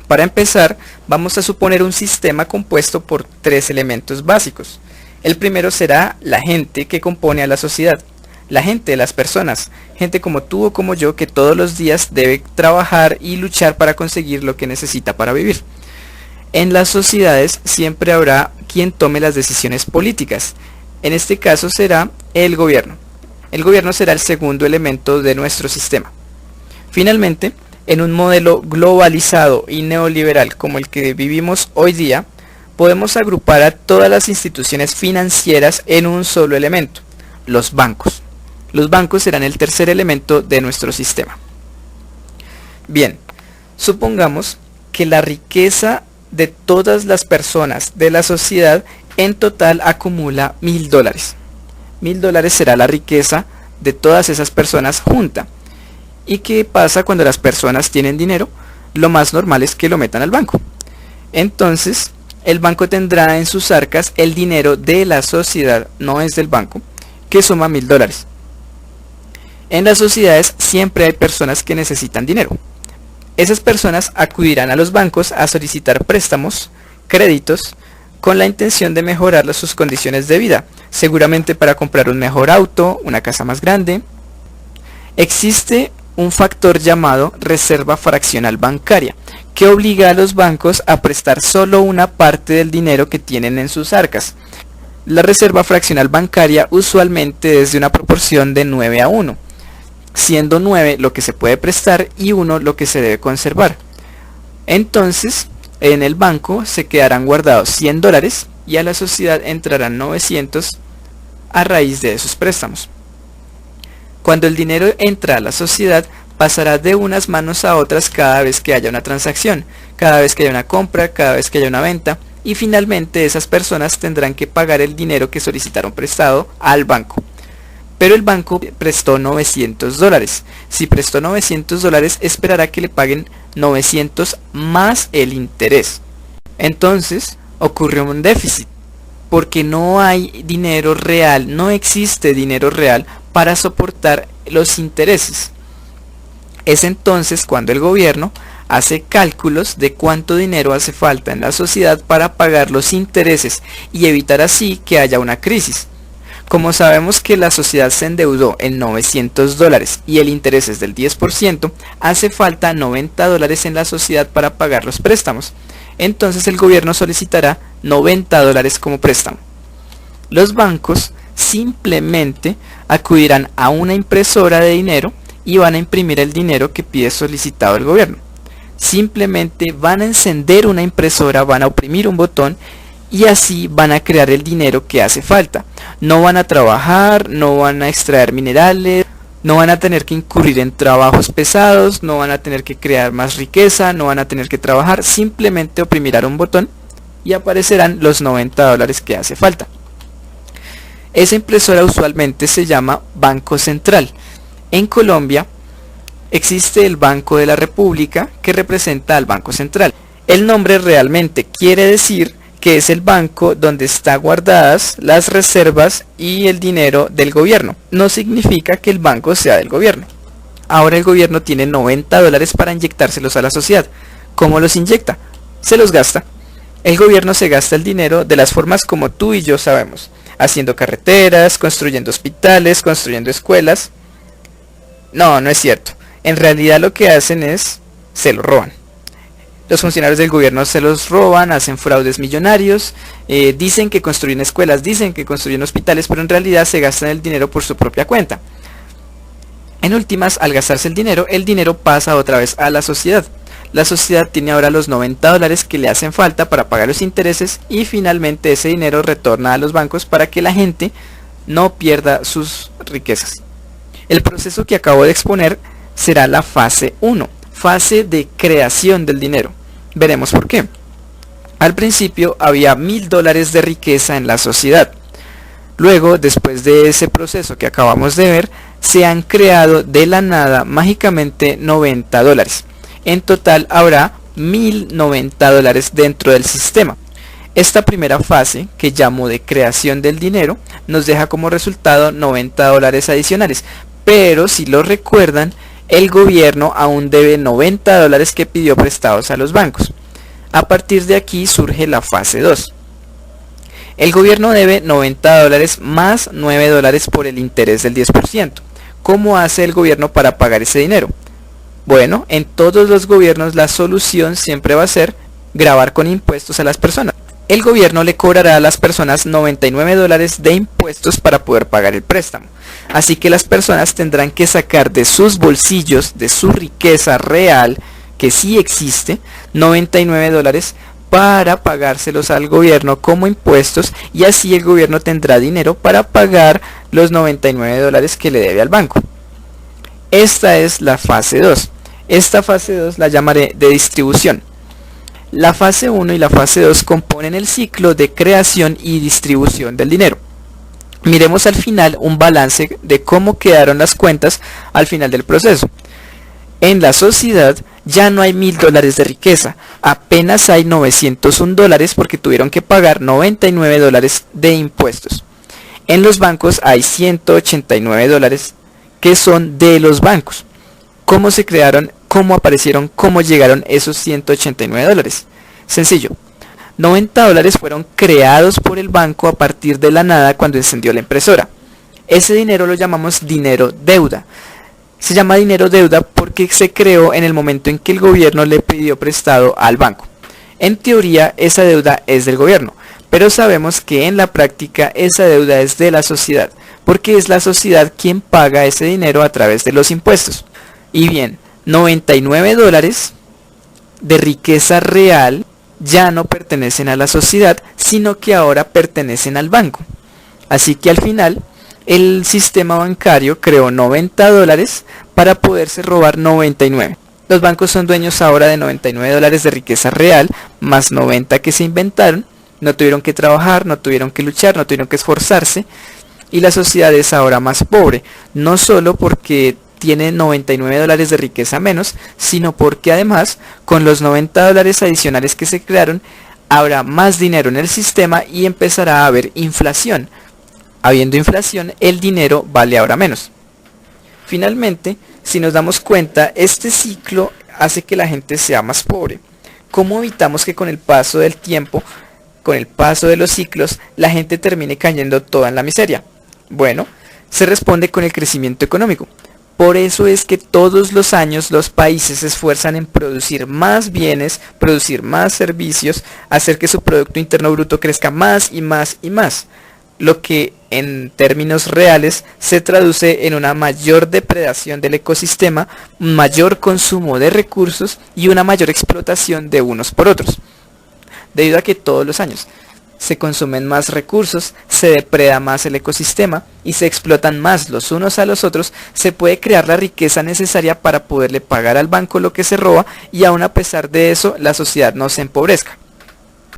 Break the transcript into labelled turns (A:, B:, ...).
A: Para empezar, vamos a suponer un sistema compuesto por tres elementos básicos. El primero será la gente que compone a la sociedad. La gente, las personas, gente como tú o como yo que todos los días debe trabajar y luchar para conseguir lo que necesita para vivir. En las sociedades siempre habrá quien tome las decisiones políticas. En este caso será el gobierno. El gobierno será el segundo elemento de nuestro sistema. Finalmente, en un modelo globalizado y neoliberal como el que vivimos hoy día, podemos agrupar a todas las instituciones financieras en un solo elemento, los bancos. Los bancos serán el tercer elemento de nuestro sistema. Bien, supongamos que la riqueza de todas las personas de la sociedad en total acumula $1000. $1000 será la riqueza de todas esas personas junta. ¿Y qué pasa cuando las personas tienen dinero? Lo más normal es que lo metan al banco. Entonces, el banco tendrá en sus arcas el dinero de la sociedad, no es del banco, que suma $1000. En las sociedades siempre hay personas que necesitan dinero. Esas personas acudirán a los bancos a solicitar préstamos, créditos, con la intención de mejorar sus condiciones de vida, seguramente para comprar un mejor auto, una casa más grande. Existe un factor llamado reserva fraccional bancaria, que obliga a los bancos a prestar solo una parte del dinero que tienen en sus arcas. La reserva fraccional bancaria usualmente es de una proporción de 9:1, siendo 9 lo que se puede prestar y 1 lo que se debe conservar. Entonces, en el banco se quedarán guardados $100 y a la sociedad entrarán 900 a raíz de esos préstamos. Cuando el dinero entra a la sociedad, pasará de unas manos a otras cada vez que haya una transacción, cada vez que haya una compra, cada vez que haya una venta, y finalmente esas personas tendrán que pagar el dinero que solicitaron prestado al banco. Pero el banco prestó $900. Si prestó $900, esperará que le paguen 900 más el interés. Entonces, ocurrió un déficit, porque no hay dinero real, no existe dinero real para soportar los intereses. Es entonces cuando el gobierno hace cálculos de cuánto dinero hace falta en la sociedad para pagar los intereses y evitar así que haya una crisis. Como sabemos que la sociedad se endeudó en $900 y el interés es del 10%, hace falta $90 en la sociedad para pagar los préstamos. Entonces el gobierno solicitará $90 como préstamo. Los bancos simplemente acudirán a una impresora de dinero y van a imprimir el dinero que pide solicitado el gobierno. Simplemente van a encender una impresora, van a oprimir un botón y así van a crear el dinero que hace falta. No van a trabajar, no van a extraer minerales, no van a tener que incurrir en trabajos pesados, no van a tener que crear más riqueza, no van a tener que trabajar, simplemente oprimirán un botón y aparecerán los $90 que hace falta. Esa impresora usualmente se llama Banco Central. En Colombia existe el Banco de la República que representa al Banco Central. El nombre realmente quiere decir que es el banco donde están guardadas las reservas y el dinero del gobierno. No significa que el banco sea del gobierno. Ahora el gobierno tiene $90 para inyectárselos a la sociedad. ¿Cómo los inyecta? Se los gasta. El gobierno se gasta el dinero de las formas como tú y yo sabemos. Haciendo carreteras, construyendo hospitales, construyendo escuelas. No, no es cierto. En realidad lo que hacen es, se lo roban. Los funcionarios del gobierno se los roban, hacen fraudes millonarios, dicen que construyen escuelas, dicen que construyen hospitales, pero en realidad se gastan el dinero por su propia cuenta. En últimas, al gastarse el dinero pasa otra vez a la sociedad. La sociedad tiene ahora los $90 que le hacen falta para pagar los intereses y finalmente ese dinero retorna a los bancos para que la gente no pierda sus riquezas. El proceso que acabo de exponer será la fase 1, fase de creación del dinero. Veremos por qué. Al principio había $1000 de riqueza en la sociedad. Luego, después de ese proceso que acabamos de ver, se han creado de la nada mágicamente $90. En total habrá $1090 dentro del sistema. Esta primera fase, que llamo de creación del dinero, nos deja como resultado $90 adicionales. Pero si lo recuerdan, El gobierno aún debe 90 dólares que pidió prestados a los bancos. A partir de aquí surge la fase 2. El gobierno debe 90 dólares más 9 dólares por el interés del 10%. ¿Cómo hace el gobierno para pagar ese dinero? Bueno, en todos los gobiernos la solución siempre va a ser gravar con impuestos a las personas. El gobierno le cobrará a las personas 99 dólares de impuestos para poder pagar el préstamo. Así que las personas tendrán que sacar de sus bolsillos, de su riqueza real, que sí existe, 99 dólares para pagárselos al gobierno como impuestos, y así el gobierno tendrá dinero para pagar los 99 dólares que le debe al banco. Esta es la fase 2. Esta fase 2 la llamaré de distribución. La fase 1 y la fase 2 componen el ciclo de creación y distribución del dinero. Miremos al final un balance de cómo quedaron las cuentas al final del proceso. En la sociedad ya no hay 1000 dólares de riqueza, apenas hay 901 dólares porque tuvieron que pagar 99 dólares de impuestos. En los bancos hay 189 dólares que son de los bancos. ¿Cómo se crearon? ¿Cómo aparecieron? ¿Cómo llegaron esos 189 dólares? Sencillo. 90 dólares fueron creados por el banco a partir de la nada cuando encendió la impresora. Ese dinero lo llamamos dinero deuda. Se llama dinero deuda porque se creó en el momento en que el gobierno le pidió prestado al banco. En teoría esa deuda es del gobierno, pero sabemos que en la práctica esa deuda es de la sociedad, porque es la sociedad quien paga ese dinero a través de los impuestos. Y bien, 99 dólares de riqueza real ya no pertenecen a la sociedad, sino que ahora pertenecen al banco. Así que al final, el sistema bancario creó 90 dólares para poderse robar 99. Los bancos son dueños ahora de 99 dólares de riqueza real, más 90 que se inventaron. No tuvieron que trabajar, no tuvieron que luchar, no tuvieron que esforzarse. Y la sociedad es ahora más pobre, no solo porque tiene 99 dólares de riqueza menos, sino porque además con los 90 dólares adicionales que se crearon habrá más dinero en el sistema y empezará a haber inflación. Habiendo inflación, el dinero vale ahora menos. Finalmente, si nos damos cuenta, este ciclo hace que la gente sea más pobre. ¿Cómo evitamos que con el paso del tiempo, con el paso de los ciclos, la gente termine cayendo toda en la miseria? Bueno, se responde con el crecimiento económico. Por eso es que todos los años los países se esfuerzan en producir más bienes, producir más servicios, hacer que su Producto Interno Bruto crezca más y más y más. Lo que en términos reales se traduce en una mayor depredación del ecosistema, un mayor consumo de recursos y una mayor explotación de unos por otros. Debido a que todos los años se consumen más recursos, se depreda más el ecosistema y se explotan más los unos a los otros, se puede crear la riqueza necesaria para poderle pagar al banco lo que se roba y aún a pesar de eso la sociedad no se empobrezca.